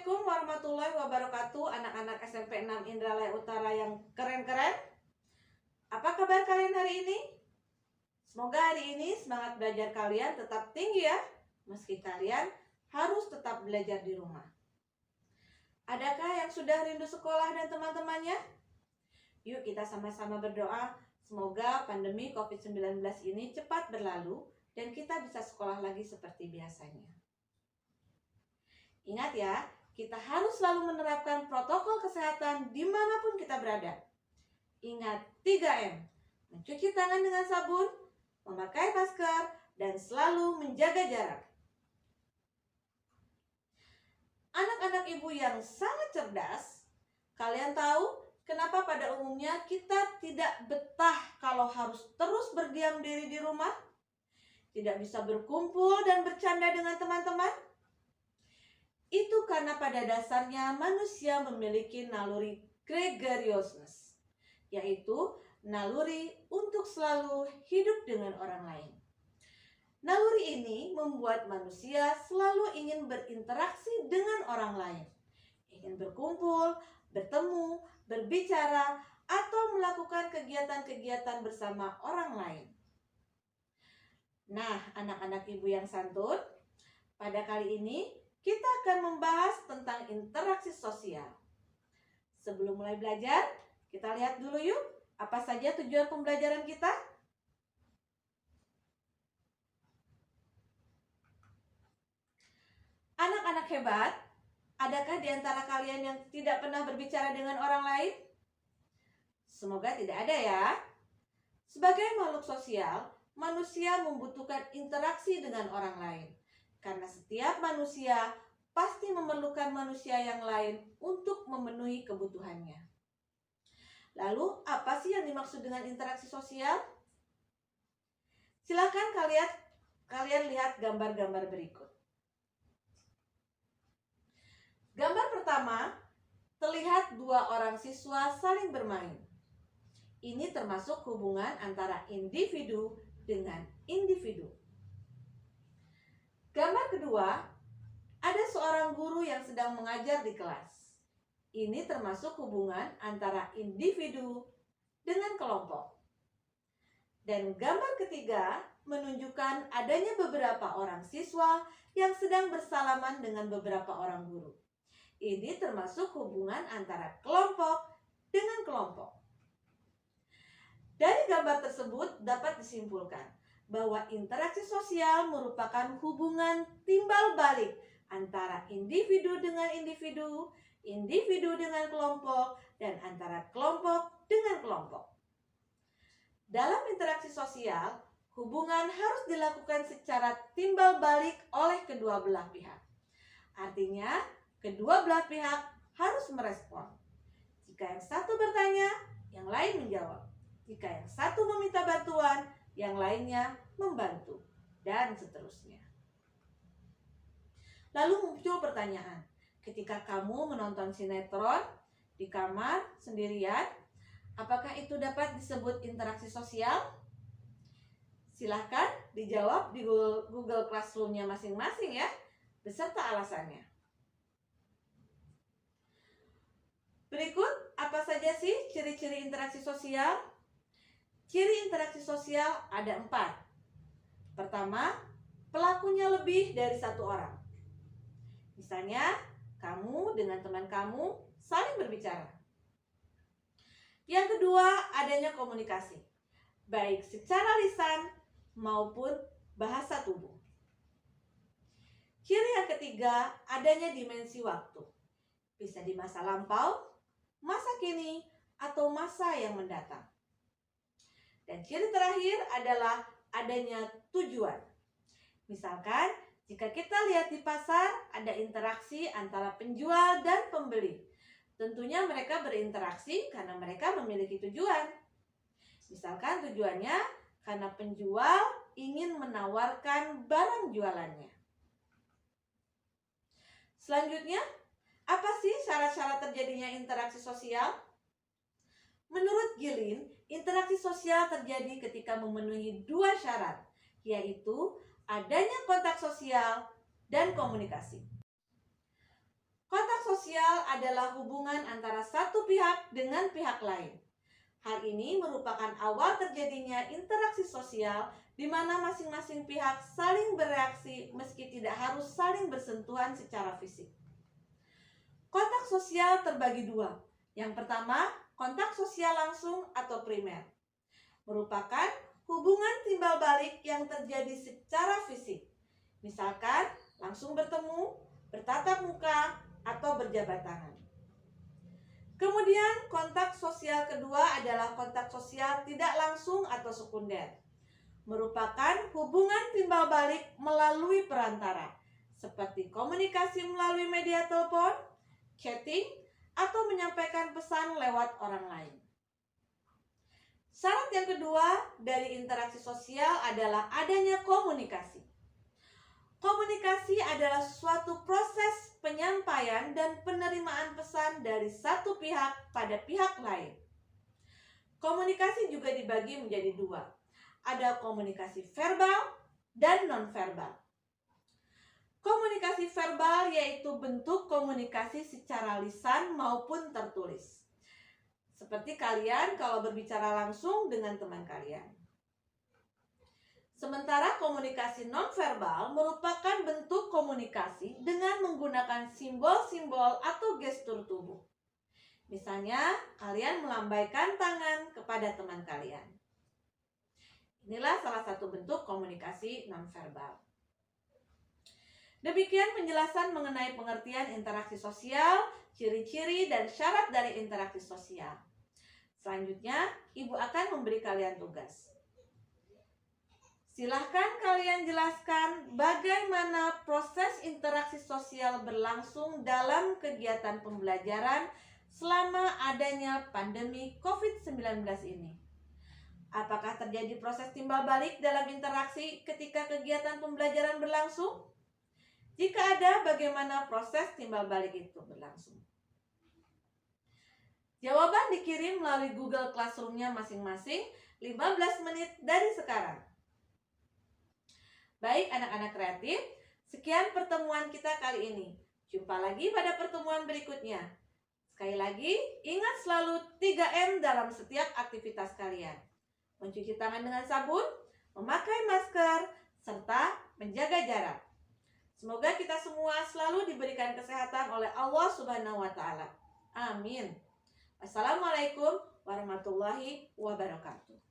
Assalamualaikum warahmatullahi wabarakatuh, anak-anak SMP 6 Indralaya Utara yang keren-keren. Apa kabar kalian hari ini? Semoga hari ini semangat belajar kalian tetap tinggi ya, meski kalian harus tetap belajar di rumah. Adakah yang sudah rindu sekolah dan teman-temannya? Yuk kita sama-sama berdoa, semoga pandemi COVID-19 ini cepat berlalu dan kita bisa sekolah lagi seperti biasanya. Ingat ya, kita harus selalu menerapkan protokol kesehatan dimanapun kita berada. Ingat 3M, mencuci tangan dengan sabun, memakai masker, dan selalu menjaga jarak. Anak-anak ibu yang sangat cerdas, kalian tahu kenapa pada umumnya kita tidak betah kalau harus terus berdiam diri di rumah? Tidak bisa berkumpul dan bercanda dengan teman-teman? Itu karena pada dasarnya manusia memiliki naluri gregariosness, yaitu naluri untuk selalu hidup dengan orang lain. Naluri ini membuat manusia selalu ingin berinteraksi dengan orang lain, ingin berkumpul, bertemu, berbicara, atau melakukan kegiatan-kegiatan bersama orang lain. Nah, anak-anak ibu yang santun, pada kali ini kita akan membahas tentang interaksi sosial. Sebelum mulai belajar, kita lihat dulu yuk, apa saja tujuan pembelajaran kita? Anak-anak hebat, adakah di antara kalian yang tidak pernah berbicara dengan orang lain? Semoga tidak ada ya. Sebagai makhluk sosial, manusia membutuhkan interaksi dengan orang lain. Karena setiap manusia pasti memerlukan manusia yang lain untuk memenuhi kebutuhannya. Lalu, apa sih yang dimaksud dengan interaksi sosial? Silakan kalian lihat gambar-gambar berikut. Gambar pertama, terlihat dua orang siswa saling bermain. Ini termasuk hubungan antara individu dengan individu. Gambar kedua, ada seorang guru yang sedang mengajar di kelas. Ini termasuk hubungan antara individu dengan kelompok. Dan gambar ketiga menunjukkan adanya beberapa orang siswa yang sedang bersalaman dengan beberapa orang guru. Ini termasuk hubungan antara kelompok dengan kelompok. Dari gambar tersebut dapat disimpulkan bahwa interaksi sosial merupakan hubungan timbal balik antara individu dengan individu, individu dengan kelompok, dan antara kelompok dengan kelompok. Dalam interaksi sosial, hubungan harus dilakukan secara timbal balik oleh kedua belah pihak. Artinya, kedua belah pihak harus merespon. Jika yang satu bertanya, yang lain menjawab. Jika yang satu meminta bantuan, yang lainnya membantu, dan seterusnya. Lalu muncul pertanyaan, ketika kamu menonton sinetron di kamar sendirian, apakah itu dapat disebut interaksi sosial? Silahkan dijawab di Google Classroom-nya masing-masing ya, beserta alasannya. Berikut, apa saja sih ciri-ciri interaksi sosial? Ciri interaksi sosial ada 4. Pertama, pelakunya lebih dari satu orang. Misalnya, kamu dengan teman kamu saling berbicara. Yang kedua, adanya komunikasi, baik secara lisan maupun bahasa tubuh. Ciri yang ketiga, adanya dimensi waktu. Bisa di masa lampau, masa kini, atau masa yang mendatang. Dan ciri terakhir adalah adanya tujuan. Misalkan, jika kita lihat di pasar, ada interaksi antara penjual dan pembeli. Tentunya mereka berinteraksi karena mereka memiliki tujuan. Misalkan tujuannya karena penjual ingin menawarkan barang jualannya. Selanjutnya, apa sih syarat-syarat terjadinya interaksi sosial? Menurut Gilin, interaksi sosial terjadi ketika memenuhi 2 syarat, yaitu adanya kontak sosial dan komunikasi. Kontak sosial adalah hubungan antara satu pihak dengan pihak lain. Hal ini merupakan awal terjadinya interaksi sosial di mana masing-masing pihak saling bereaksi meski tidak harus saling bersentuhan secara fisik. Kontak sosial terbagi dua. Yang pertama, kontak sosial langsung atau primer. Merupakan hubungan timbal balik yang terjadi secara fisik. Misalkan langsung bertemu, bertatap muka, atau berjabat tangan. Kemudian kontak sosial kedua adalah kontak sosial tidak langsung atau sekunder. Merupakan hubungan timbal balik melalui perantara, seperti komunikasi melalui media telepon, chatting, atau menyampaikan pesan lewat orang lain. Syarat yang kedua dari interaksi sosial adalah adanya komunikasi. Komunikasi adalah suatu proses penyampaian dan penerimaan pesan dari satu pihak pada pihak lain. Komunikasi juga dibagi menjadi dua. Ada komunikasi verbal dan non-verbal. Komunikasi verbal yaitu bentuk komunikasi secara lisan maupun tertulis. Seperti kalian kalau berbicara langsung dengan teman kalian. Sementara komunikasi nonverbal merupakan bentuk komunikasi dengan menggunakan simbol-simbol atau gestur tubuh. Misalnya, kalian melambaikan tangan kepada teman kalian. Inilah salah satu bentuk komunikasi nonverbal. Demikian penjelasan mengenai pengertian interaksi sosial, ciri-ciri dan syarat dari interaksi sosial. Selanjutnya, Ibu akan memberi kalian tugas. Silahkan kalian jelaskan bagaimana proses interaksi sosial berlangsung dalam kegiatan pembelajaran selama adanya pandemi COVID-19 ini. Apakah terjadi proses timbal balik dalam interaksi ketika kegiatan pembelajaran berlangsung? Jika ada, bagaimana proses timbal balik itu berlangsung? Jawaban dikirim melalui Google Classroom-nya masing-masing 15 menit dari sekarang. Baik anak-anak kreatif, sekian pertemuan kita kali ini. Jumpa lagi pada pertemuan berikutnya. Sekali lagi, ingat selalu 3M dalam setiap aktivitas kalian. Mencuci tangan dengan sabun, memakai masker, serta menjaga jarak. Semoga kita semua selalu diberikan kesehatan oleh Allah Subhanahu wa Ta'ala. Amin. Assalamualaikum warahmatullahi wabarakatuh.